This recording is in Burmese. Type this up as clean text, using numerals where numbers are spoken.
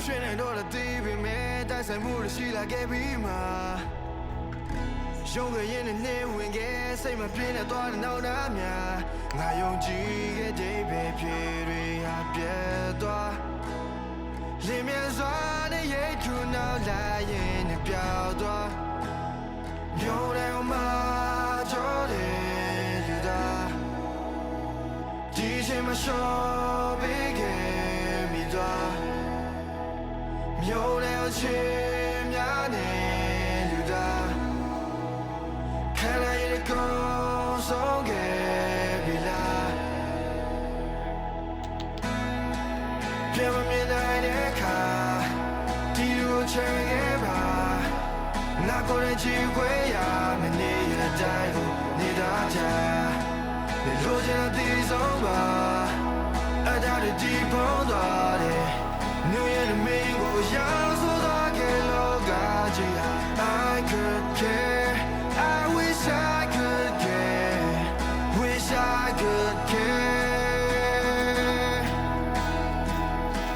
ရှင်နေတော့တည်ပြီမဲ့တိုက်ဆိုင်မှုရှိလာခဲ့ပြီးမှရုံးကရင်နဲ့ဝင်ခဲ့စိတ်မပြင်းနဲ့သွားတဲ့နောက်သားများငါယုံကြည်ခဲ့တဲ့ပဲဖြစ်တွေဟာပြတ်သွားလင်းမြစွာနဲ့ရိတ်ထူနောက်လာရင်နဲ့ပြောက်သွားမျိုးတဲ့မှာကြောတဲ့လူသားဒီချိန်မှာရှော့ပေးခဲ့မိသွားမျိုးတဲ့ချင်များနဲ့လူသားခံရတဲ့ကောင်းဆုံးခဲ့ပြီလားပြန်မမြင်နိုင်တဲ့အခါဒီလိုချင်ခဲ့ပါငါကိုယ်ရဲ့ချီခွေရမနေရတိုင်းကိုနေတာချာလေလိုချင်တဲ့ဒီဆုံးပါအတားဒီပုံသွားတယ်New Year me go young so that I could care I wish I could care Wish I could care